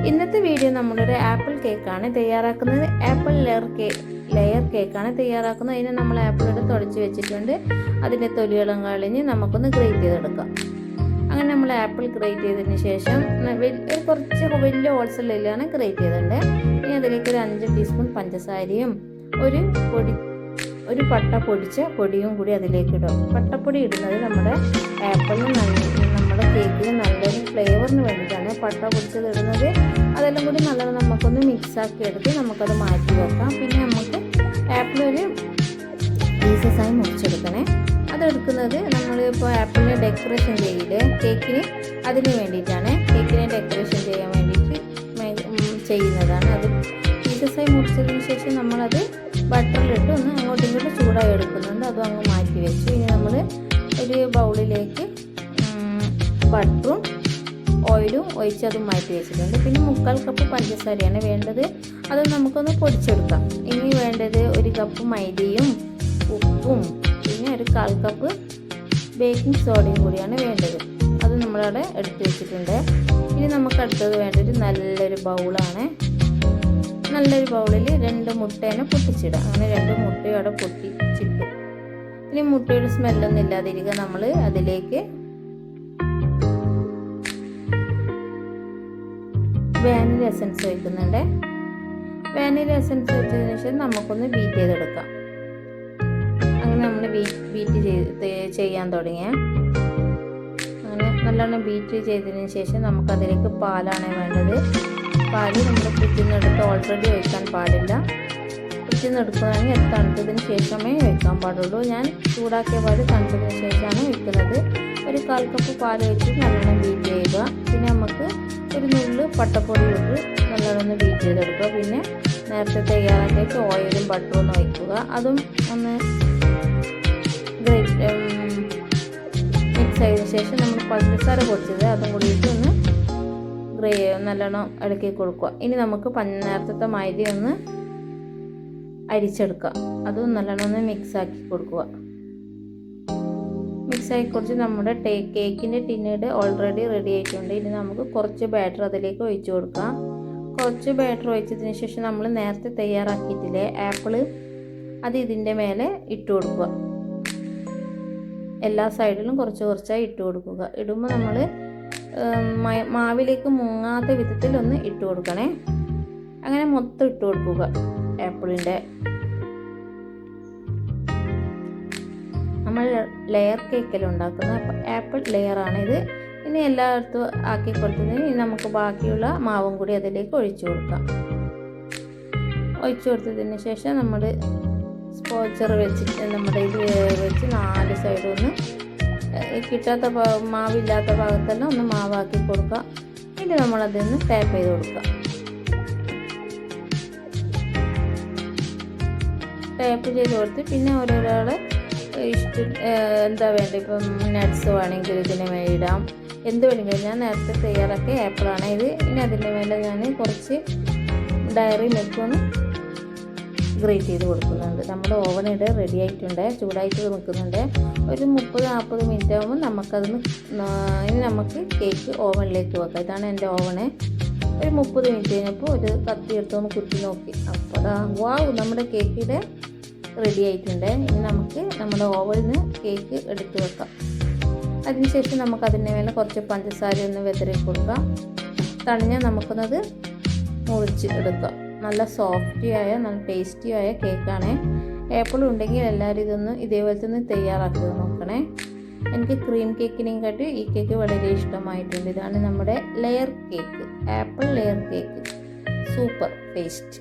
ഇന്നത്തെ വീഡിയോ നമ്മളൊരു ആപ്പിൾ കേക്കാണ് തയ്യാറാക്കുന്നത്. ആപ്പിൾ ലെയർ കേക്കാണ് തയ്യാറാക്കുന്നത്. അതിന് നമ്മൾ ആപ്പിൾ എടുത്ത് തുടച്ച് വെച്ചിട്ടുണ്ട്. അതിൻ്റെ തൊലികളും കളഞ്ഞ് നമുക്കൊന്ന് ഗ്രേറ്റ് ചെയ്തെടുക്കാം. അങ്ങനെ നമ്മൾ ആപ്പിൾ ഗ്രേറ്റ് ചെയ്തതിന് ശേഷം കുറച്ച് വലിയ ഹോൾസെല്ലിലാണ് ഗ്രേറ്റ് ചെയ്തിട്ടുണ്ട്. ഇനി അതിലേക്ക് ഒരു 5 ടീസ്പൂൺ പഞ്ചസാരയും ഒരു പട്ട പൊടിച്ച പൊടിയും കൂടി അതിലേക്ക് ഇടും. പട്ടപ്പൊടി ഇടുന്നത് നമ്മുടെ ആപ്പിളിന് നമ്മുടെ കേക്കിന് നല്ലൊരു ഫ്ലേവറിന് വേണ്ടിയിട്ടാണ് പട്ട പൊടിച്ചത് ഇടുന്നത്. അതെല്ലാം കൂടി നല്ലോണം നമുക്കൊന്ന് മിക്സാക്കി എടുത്ത് നമുക്കത് മാറ്റി വെക്കാം. പിന്നെ നമുക്ക് ആപ്പിൾ ഒരു പീസസായി മുറിച്ചെടുക്കണേ. അതെടുക്കുന്നത് നമ്മളിപ്പോൾ ആപ്പിളിനെ ഡെക്കറേഷൻ ചെയ്യില്ലേ കേക്കിന്, അതിന് വേണ്ടിയിട്ടാണ്. കേക്കിനെ ഡെക്കറേഷൻ ചെയ്യാൻ വേണ്ടിയിട്ട് ചെയ്യുന്നതാണ്. അത് പീസസായി മുറിച്ചതിന് ശേഷം നമ്മളത് ബട്ടറിലിട്ട് ഒന്ന് അങ്ങോട്ടും ഇങ്ങോട്ടും ചൂടായി എടുക്കുന്നുണ്ട്. അതും അങ്ങ് മാറ്റി വെച്ചു. ഇനി നമ്മൾ ഒരു ബൗളിലേക്ക് ബട്ടറും ഓയിലും ഒഴിച്ച് അതും മാറ്റി വെച്ചിട്ടുണ്ട്. പിന്നെ 3/4 കപ്പ് പഞ്ചസാരയാണ് വേണ്ടത്. അത് നമുക്കൊന്ന് പൊടിച്ചെടുക്കാം. ഇനി വേണ്ടത് 1 കപ്പ് മൈദയും ഉപ്പും പിന്നെ ഒരു 1/4 കപ്പ് ബേക്കിംഗ് സോഡയും കൂടിയാണ് വേണ്ടത്. അത് നമ്മളവിടെ എടുത്ത് വെച്ചിട്ടുണ്ട്. ഇനി നമുക്ക് അടുത്തത് വേണ്ടത് നല്ലൊരു ബൗളാണ്. നല്ലൊരു ബൗളിൽ 2 മുട്ടേനെ പൊട്ടിച്ചിടുക. അങ്ങനെ 2 മുട്ടയും അവിടെ പൊട്ടിച്ചിട്ടു. ഇനി മുട്ടയുടെ സ്മെല്ലൊന്നും ഇല്ലാതിരിക്കുക നമ്മൾ അതിലേക്ക് വാനില എസൻസ് ഒഴിക്കുന്നുണ്ട്. വാനില എസൻസ് ഒഴിച്ചതിന് ശേഷം നമുക്കൊന്ന് ബീറ്റ് ചെയ്തെടുക്കാം. അങ്ങനെ നമ്മൾ ബീറ്റ് ചെയ്യാൻ തുടങ്ങിയ അങ്ങനെ നല്ലോണം ബീറ്റ് ചെയ്തതിന് ശേഷം നമുക്കതിലേക്ക് പാലാണ് വേണ്ടത്. പാല് നമ്മൾ ഫ്രിഡ്ജിൽ നിന്ന് എടുത്ത് ഓൾറെഡി ഒഴിക്കാൻ പാടില്ല. ഫ്രിഡ്ജിൽ നിന്ന് എടുക്കുകയാണെങ്കിൽ അത് തണുത്തതിന് ശേഷമേ ഒഴിക്കാൻ പാടുള്ളൂ. ഞാൻ ചൂടാക്കിയ പാല് തണുത്തതിന് ശേഷമാണ് ഒഴിക്കുന്നത്. ഒരു 1/4 കപ്പ് പാല് വെച്ച് നല്ലോണം ബീറ്റ് ചെയ്യുക. പിന്നെ നമുക്ക് ഒരു നുള്ള് പട്ടപ്പൊടി ഇട്ട് നല്ലോണം ബീറ്റ് ചെയ്തെടുക്കുക. പിന്നെ നേരത്തെ തയ്യാറാക്കിയിട്ട് ഓയിലും ബട്ടറും ഒന്ന് ഒഴിക്കുക. അതും ഒന്ന് മിക്സ് ചെയ്തതിന് ശേഷം നമ്മൾ പഞ്ചസാര പൊടിച്ചത് അതും കൂടിയിട്ട് ഒന്ന് നല്ലോണം ഇളക്കി കൊടുക്കുക. ഇനി നമുക്ക് നേരത്തെ മൈദ ഒന്ന് അരിച്ചെടുക്കുക. അതും നല്ലോണം ഒന്ന് മിക്സാക്കി കൊടുക്കുക. മിക്സാക്കി കൊടുത്ത് നമ്മുടെ കേക്കിൻ്റെ ടിന്നീട് ഓൾറെഡി റെഡി ആയിട്ടുണ്ട്. ഇനി നമുക്ക് കുറച്ച് ബാറ്റർ അതിലേക്ക് ഒഴിച്ചു കൊടുക്കാം. കുറച്ച് ബാറ്റർ ഒഴിച്ചതിന് ശേഷം നമ്മൾ നേരത്തെ തയ്യാറാക്കിയിട്ടില്ലേ ആപ്പിള്, അത് ഇതിൻ്റെ മേലെ ഇട്ട് കൊടുക്കുക. എല്ലാ സൈഡിലും കുറച്ചായി ഇട്ട് കൊടുക്കുക. ഇടുമ്പോൾ നമ്മൾ മാവിലേക്ക് മുങ്ങാത്ത വിധത്തിൽ ഒന്ന് ഇട്ട് കൊടുക്കണേ. അങ്ങനെ മൊത്തം ഇട്ട് കൊടുക്കുക. ആപ്പിളിൻ്റെ നമ്മൾ ലെയർ കേക്കെല്ലാം ഉണ്ടാക്കുന്നത്. അപ്പോൾ ആപ്പിൾ ലെയറാണിത്. ഇനി എല്ലായിടത്തും ആക്കി കൊടുത്തതിന് ഇനി നമുക്ക് ബാക്കിയുള്ള മാവും കൂടി അതിലേക്ക് ഒഴിച്ചു കൊടുക്കാം. ഒഴിച്ചു കൊടുത്തതിന് ശേഷം നമ്മൾ സ്പോച്ചർ വെച്ചിട്ട് നമ്മുടെ ഇത് വെച്ച് 4 സൈഡും ഒന്ന് കിട്ടാത്ത മാവില്ലാത്ത ഭാഗത്തെല്ലാം ഒന്ന് മാവാക്കി കൊടുക്കുക. ഇനി നമ്മളതൊന്ന് ടാപ്പ് ചെയ്ത് കൊടുക്കുക. ടാപ്പ് ചെയ്ത് കൊടുത്ത് പിന്നെ ഓരോരാളെ എന്താ വേണ്ടത്, ഇപ്പം നട്ട്സ് വേണമെങ്കിൽ ഇതിന് മേലിടാം, എന്ത് വേണമെങ്കിലും. ഞാൻ നേരത്തെ തയ്യാറാക്കിയ ആപ്പിളാണ് ഇത്. ഇനി അതിൻ്റെ മേലെ ഞാൻ കുറച്ച് ഡയറി മിൽക്കൊന്ന് ഗ്രേറ്റ് ചെയ്ത് കൊടുക്കുന്നുണ്ട്. നമ്മുടെ ഓവനിടെ റെഡി ആയിട്ടുണ്ട്, ചൂടായിട്ട് നിൽക്കുന്നുണ്ട്. ഒരു 30-40 മിനിറ്റ് ആകുമ്പോൾ നമുക്കതൊന്ന് ഇനി നമുക്ക് കേക്ക് ഓവനിലേക്ക് വെക്കാം. ഇതാണ് എൻ്റെ ഓവന്. ഒരു 30 മിനിറ്റ് കഴിഞ്ഞപ്പോൾ ഒരു കത്തി എടുത്തൊന്ന് കുത്തി നോക്കി. അപ്പോൾ അതാ വാവ്, നമ്മുടെ കേക്കിടെ റെഡി ആയിട്ടുണ്ട്. ഇനി നമുക്ക് നമ്മുടെ ഓവനിൽ നിന്ന് കേക്ക് എടുത്ത് വെക്കാം. അതിനുശേഷം നമുക്ക് അതിൻ്റെ മേലെ കുറച്ച് പഞ്ചസാര ഒന്ന് വെതറി കൊടുക്കാം. തണിഞ്ഞാൽ നമുക്കൊന്നത് മുറിച്ച് എടുക്കാം. നല്ല സോഫ്റ്റിയായ നല്ല ടേസ്റ്റിയായ കേക്കാണ്. ആപ്പിൾ ഉണ്ടെങ്കിൽ എല്ലാവരും ഇതേപോലത്തെ ഒന്ന് തയ്യാറാക്കുക നോക്കണേ. എനിക്ക് ക്രീം കേക്കിനെയും കാട്ടി ഈ കേക്ക് വളരെ ഇഷ്ടമായിട്ടുണ്ട്. ഇതാണ് നമ്മുടെ layer cake, apple layer cake. Super taste.